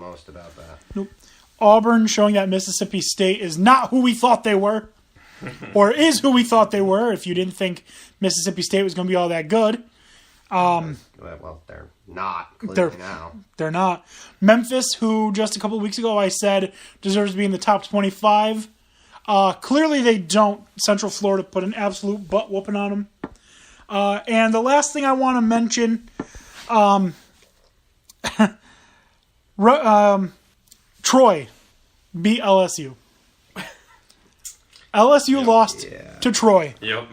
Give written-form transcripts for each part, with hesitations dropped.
most about that. Nope. Auburn showing that Mississippi State is not who we thought they were, or is who we thought they were. If you didn't think Mississippi State was going to be all that good, Well, they're not. Clearly now. They're not. Memphis, who just a couple of weeks ago I said deserves to be in the top 25. Clearly they don't. Central Florida put an absolute butt whooping on them. And the last thing I want to mention, Troy beat LSU. LSU lost to Troy. Yep.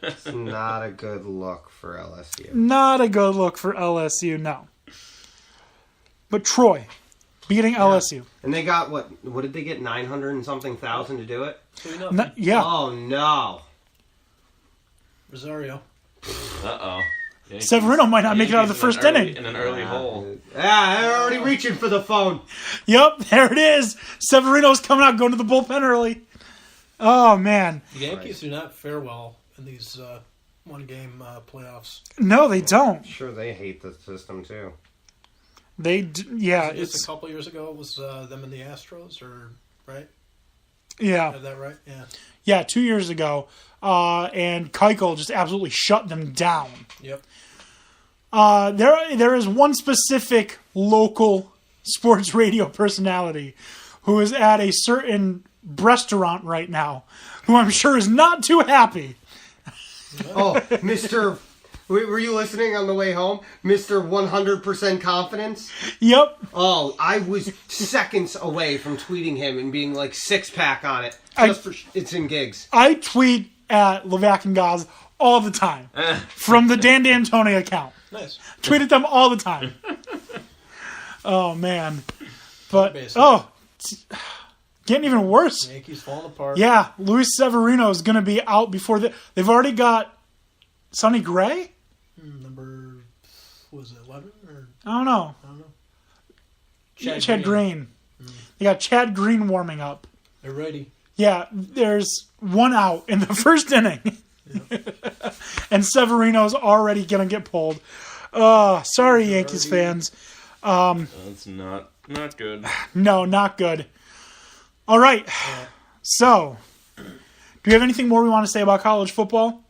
It's not a good look for LSU. Not a good look for LSU, no. But Troy beating LSU. And they got, what did they get, 900 and something thousand to do it? Yeah. Oh, no. Rosario. Uh-oh. Severino might not make it out of the first inning. In an early hole. Yeah, they're already reaching for the phone. Yep, there it is. Severino's coming out, going to the bullpen early. Oh, man. The Yankees do not fare well in these one-game playoffs. No, they don't. I'm sure they hate the system, too. It's a couple years ago. It was them and the Astros, right? Yeah. Is that right? Yeah. Yeah, 2 years ago. And Keuchel just absolutely shut them down. Yep. There is one specific local sports radio personality who is at a certain restaurant right now, who I'm sure is not too happy. Oh, Mr. Were you listening on the way home? Mr. 100% confidence? Yep. Oh, I was seconds away from tweeting him and being like six-pack on it. It's in gigs. I tweet at Levac and Gaz all the time from the Dan D'Antoni account. Nice. Tweet at them all the time. Oh, man. But, it's getting even worse. Yankees falling apart. Yeah, Luis Severino is going to be out before they've already got Sonny Gray? Number, was it 11? Or? I don't know. Chad Green. They got Chad Green warming up. They're ready. Yeah, there's one out in the first inning. Yep. And Severino's already going to get pulled. Sorry, Yankees fans. That's not good. No, not good. All right. So, do you have anything more we want to say about college football?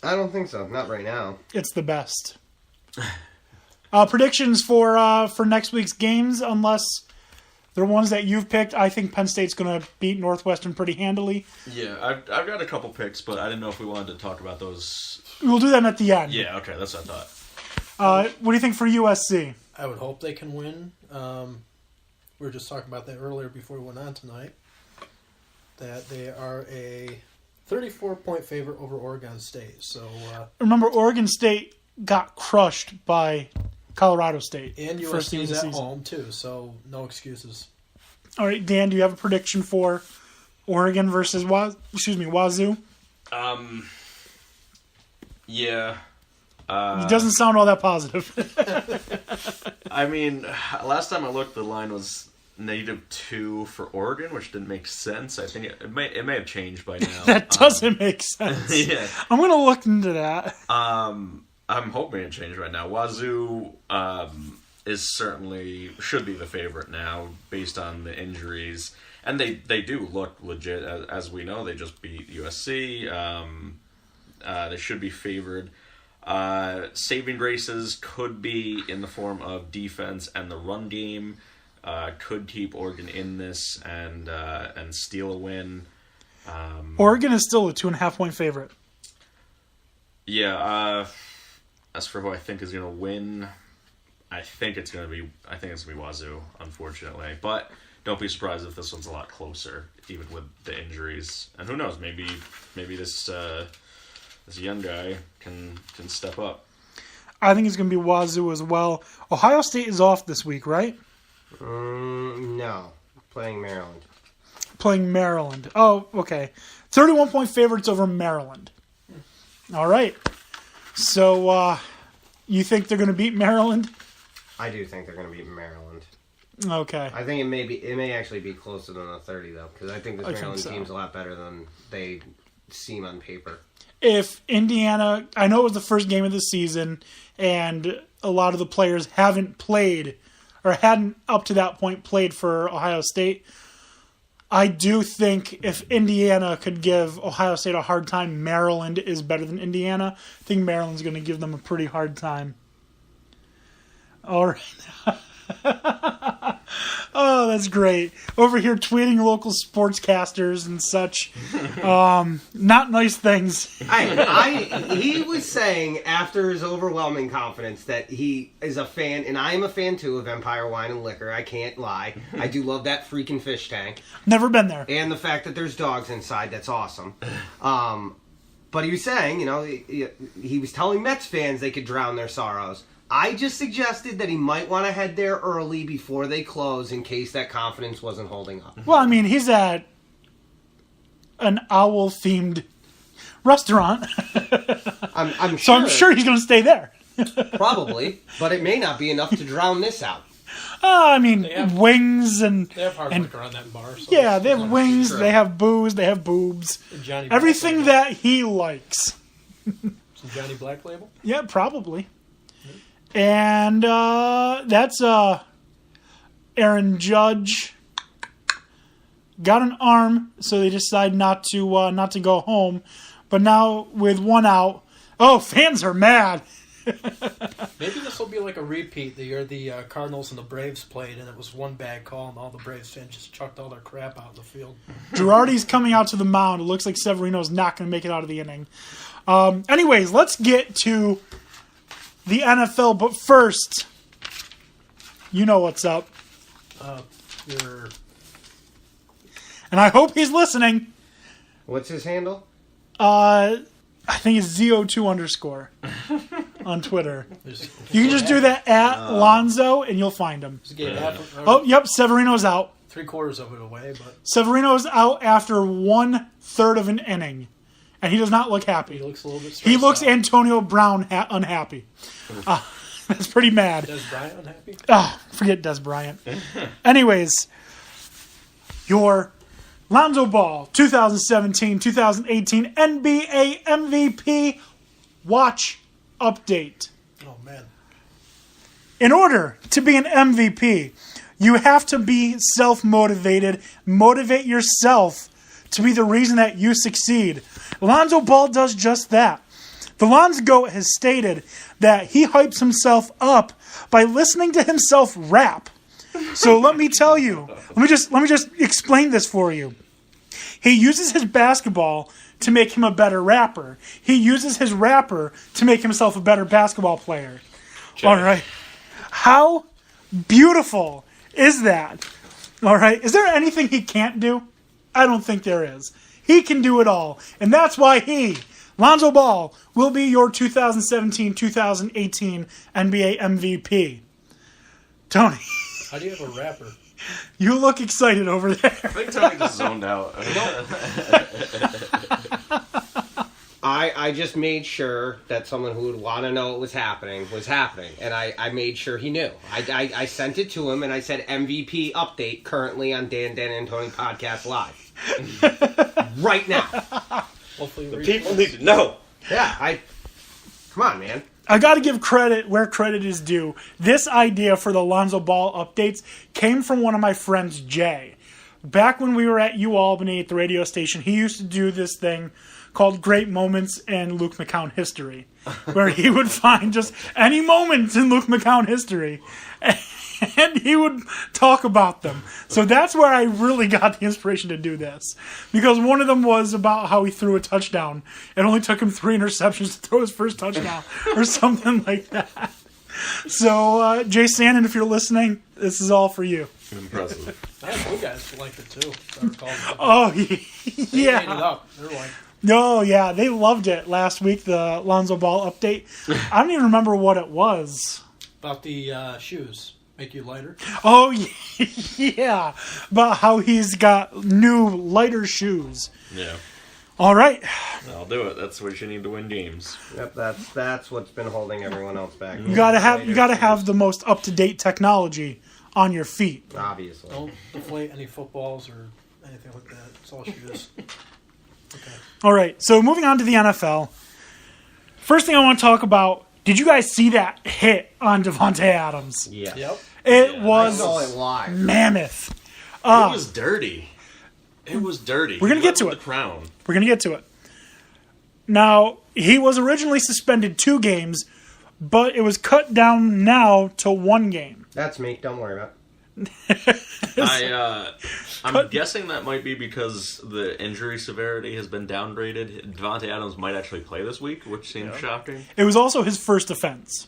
I don't think so. Not right now. It's the best. Predictions for next week's games, unless they're ones that you've picked. I think Penn State's going to beat Northwestern pretty handily. Yeah, I've got a couple picks, but I didn't know if we wanted to talk about those. We'll do them at the end. Yeah, okay, that's what I thought. What do you think for USC? I would hope they can win. We were just talking about that earlier before we went on tonight. That they are a 34-point favorite over Oregon State. So remember, Oregon State got crushed by Colorado State. And USC's at home, too, so no excuses. All right, Dan, do you have a prediction for Oregon versus Wazoo? Yeah. It doesn't sound all that positive. I mean, last time I looked, the line was -2 for Oregon, which didn't make sense. I think it may have changed by now. That doesn't make sense. Yeah. I'm going to look into that. I'm hoping it changed right now. Wazoo should be the favorite now based on the injuries. And they do look legit. As we know, they just beat USC. They should be favored. Saving graces could be in the form of defense and the run game. Could keep Oregon in this and steal a win. Oregon is still a 2.5-point favorite. Yeah. As for who I think is going to win, I think it's going to be Wazoo, unfortunately. But don't be surprised if this one's a lot closer, even with the injuries. And who knows? Maybe this young guy can step up. I think it's going to be Wazoo as well. Ohio State is off this week, right? No. Playing Maryland. Playing Maryland. Oh, okay. 31-point favorites over Maryland. All right. So, you think they're going to beat Maryland? I do think they're going to beat Maryland. Okay. I think it may actually be closer than a 30, though, because I think this Maryland team's a lot better than they seem on paper. If Indiana, I know it was the first game of the season, and a lot of the players haven't played or hadn't up to that point played for Ohio State. I do think if Indiana could give Ohio State a hard time, Maryland is better than Indiana. I think Maryland's going to give them a pretty hard time. All right. Oh, that's great. Over here tweeting local sportscasters and such. Not nice things. He was saying after his overwhelming confidence that he is a fan, and I am a fan too of Empire Wine and Liquor. I can't lie. I do love that freaking fish tank. Never been there. And the fact that there's dogs inside, that's awesome. But he was saying, he was telling Mets fans they could drown their sorrows. I just suggested that he might want to head there early before they close in case that confidence wasn't holding up. Well, I mean, he's at an owl-themed restaurant. I'm sure. So I'm sure he's going to stay there. Probably, but it may not be enough to drown this out. I mean, wings and... They have hard liquor on that bar. So yeah, they have wings, true. They have booze, they have boobs. Everything that he likes. Some Johnny Black Label? Yeah, probably. And that's Aaron Judge got an arm, so they decide not to go home. But now with one out, fans are mad. Maybe this will be like a repeat the year the Cardinals and the Braves played, and it was one bad call, and all the Braves fans just chucked all their crap out of the field. Girardi's coming out to the mound. It looks like Severino's not going to make it out of the inning. Anyways, let's get to the NFL, but first, you know what's up. And I hope he's listening. What's his handle? I think it's ZO2_ on Twitter. You can just do that at Lonzo, and you'll find him. Yep, Severino's out. 3/4 of it away, but Severino's out after 1/3 of an inning. And he does not look happy. He looks a little bit stressed. He looks out. Antonio Brown unhappy. That's pretty mad. Des Bryant unhappy? Forget Des Bryant. Anyways, your Lonzo Ball 2017-2018 NBA MVP watch update. Oh, man. In order to be an MVP, you have to be self-motivated. Motivate yourself to be the reason that you succeed. Lonzo Ball does just that. The Lonzo Goat has stated that he hypes himself up by listening to himself rap. So let me tell you, let me just explain this for you. He uses his basketball to make him a better rapper. He uses his rapper to make himself a better basketball player. All right. How beautiful is that? All right. Is there anything he can't do? I don't think there is. He can do it all. And that's why Lonzo Ball, will be your 2017-2018 NBA MVP. Tony. How do you have a rapper? You look excited over there. I think Tony just zoned out. I just made sure that someone who would want to know what was happening. And I made sure he knew. I sent it to him, and I said MVP update currently on Dan and Tony Podcast Live. Right now. Hopefully the people need to know. Yeah, come on, man. I got to give credit where credit is due. This idea for the Lonzo Ball updates came from one of my friends, Jay. Back when we were at UAlbany at the radio station, he used to do this thing called Great Moments in Luke McCown History, where he would find just any moments in Luke McCown history, and he would talk about them. So that's where I really got the inspiration to do this. Because one of them was about how he threw a touchdown. It only took him 3 interceptions to throw his first touchdown, or something like that. So, Jay Sandin, if you're listening, this is all for you. Impressive. I have you guys liked it too. Oh, They ate it yeah. up. They're like, Oh, yeah. They loved it last week, the Lonzo Ball update. I don't even remember what it was. about the shoes. Make you lighter. Oh, yeah. About how he's got new, lighter shoes. Yeah. All right. I'll do it. That's what you need to win games. Yep, that's what's been holding everyone else back. You gotta have the most up-to-date technology on your feet. Obviously. Don't deflate any footballs or anything like that. It's all shoes. Okay. All right. So moving on to the NFL. First thing I want to talk about. Did you guys see that hit on Devontae Adams? Yeah. Yep. It I was saw it live. mammoth. It was dirty. It was dirty. We're going to get to The it. crown. We're going to get to it. Now, he was originally suspended 2 games, but it was cut down now to 1 game. That's me. Don't worry about I'm guessing that might be because the injury severity has been downgraded. Devontae Adams might actually play this week, which seems shocking. It was also his first offense.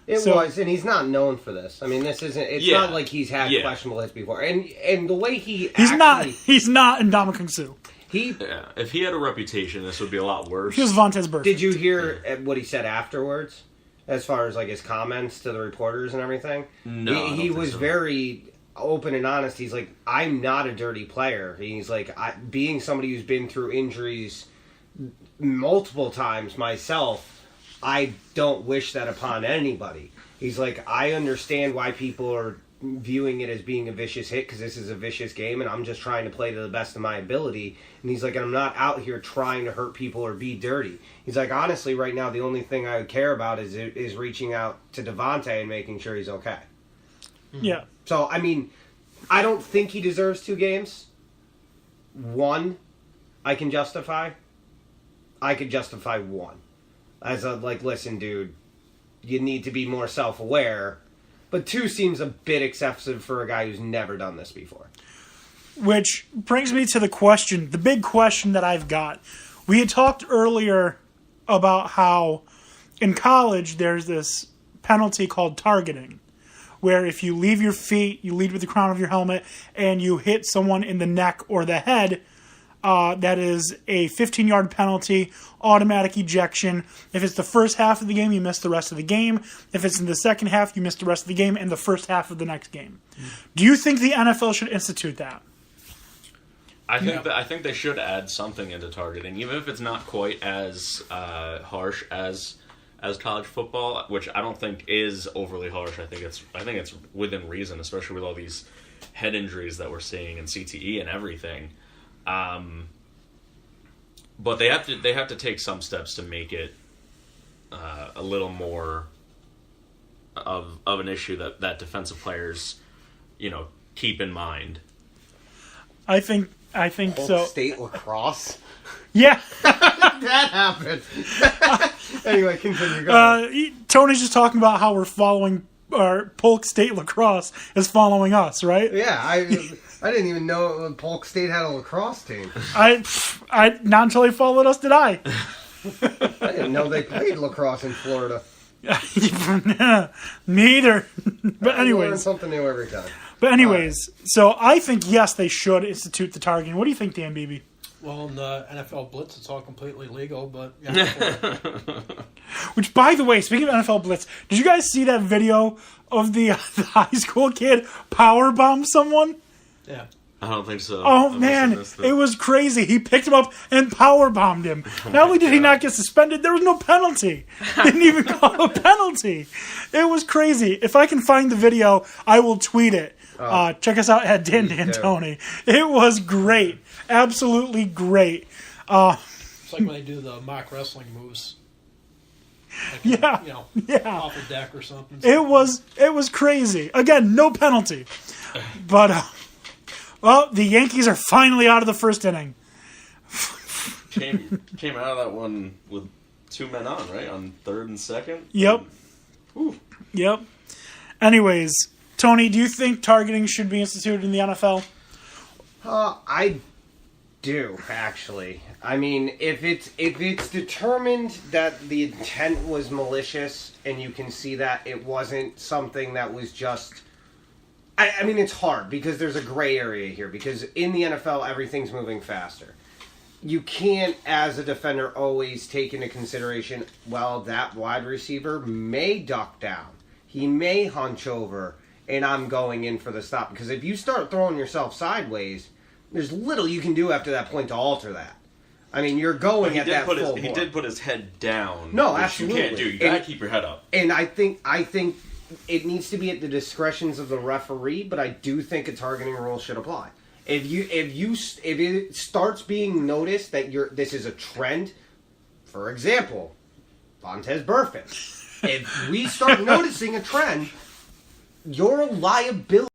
it. It So- was, and he's not known for this. I mean, this isn't. It's Yeah. not like he's had Yeah. questionable hits before. And the way He's he's not Ndamukong Suh. He Yeah, if he had a reputation, this would be a lot worse. He was Vontaze Burfict. did you hear what he said afterwards, as far as like his comments to the reporters and everything? No, I don't he think was so. very open and honest. He's like, I'm not a dirty player. He's like, being somebody who's been through injuries multiple times myself, I don't wish that upon anybody. He's like, I understand why people are viewing it as being a vicious hit because this is a vicious game and I'm just trying to play to the best of my ability. And he's like, I'm not out here trying to hurt people or be dirty. He's like, honestly, right now, the only thing I would care about is reaching out to Devontae and making sure he's okay. Yeah. So, I mean, I don't think he deserves 2 games. 1, I can justify. I could justify 1. As a, like, listen, dude, you need to be more self-aware. But 2 seems a bit excessive for a guy who's never done this before. Which brings me to the big question that I've got. We had talked earlier about how in college there's this penalty called targeting, where if you leave your feet, you lead with the crown of your helmet, and you hit someone in the neck or the head, that is a 15-yard penalty, automatic ejection. If it's the first half of the game, you miss the rest of the game. If it's in the second half, you miss the rest of the game and the first half of the next game. Do you think the NFL should institute that? I think they should add something into targeting, even if it's not quite as harsh as college football, which I don't think is overly harsh. I think it's within reason, especially with all these head injuries that we're seeing in CTE and everything. But they have to take some steps to make it a little more of an issue that defensive players, keep in mind. I think so. State lacrosse? Yeah. That happened. Anyway, continue. Go ahead. Tony's just talking about how we're following, our Polk State Lacrosse is following us, right? Yeah, I didn't even know Polk State had a lacrosse team. I not until they followed us did I. I didn't know they played lacrosse in Florida. Me either. But I learn anyways, something new every time. So I think yes, they should institute the targeting. What do you think, Dan Beebe? Well, in the NFL Blitz, it's all completely legal, but yeah. Which, by the way, speaking of NFL Blitz, did you guys see that video of the high school kid powerbomb someone? Yeah. I don't think so. Oh, man, it was crazy. He picked him up and powerbombed him. Not only did he not get suspended, there was no penalty. Didn't even call a penalty. It was crazy. If I can find the video, I will tweet it. Check us out at Dan D'Antoni. It was great. Absolutely great. It's like when they do the mock wrestling moves. Like, Yeah. off a deck or something. It was crazy. Again, no penalty. But, the Yankees are finally out of the first inning. Came out of that one with 2 men on, right? On third and second? Yep. Whew. Yep. Anyways, Tony, do you think targeting should be instituted in the NFL? I do, actually. I mean, if it's determined that the intent was malicious and you can see that it wasn't something that was just... I mean, it's hard because there's a gray area here because in the NFL, everything's moving faster. You can't, as a defender, always take into consideration, well, that wide receiver may duck down. He may hunch over, and I'm going in for the stop. Because if you start throwing yourself sideways, there's little you can do after that point to alter that. I mean, you're going at that full bore. He did put his head down. No, which absolutely. You can't do. You gotta keep your head up. And I think it needs to be at the discretions of the referee, but I do think a targeting rule should apply. If it starts being noticed that this is a trend, for example, Vontaze Burfict. If we start noticing a trend, you're a liability.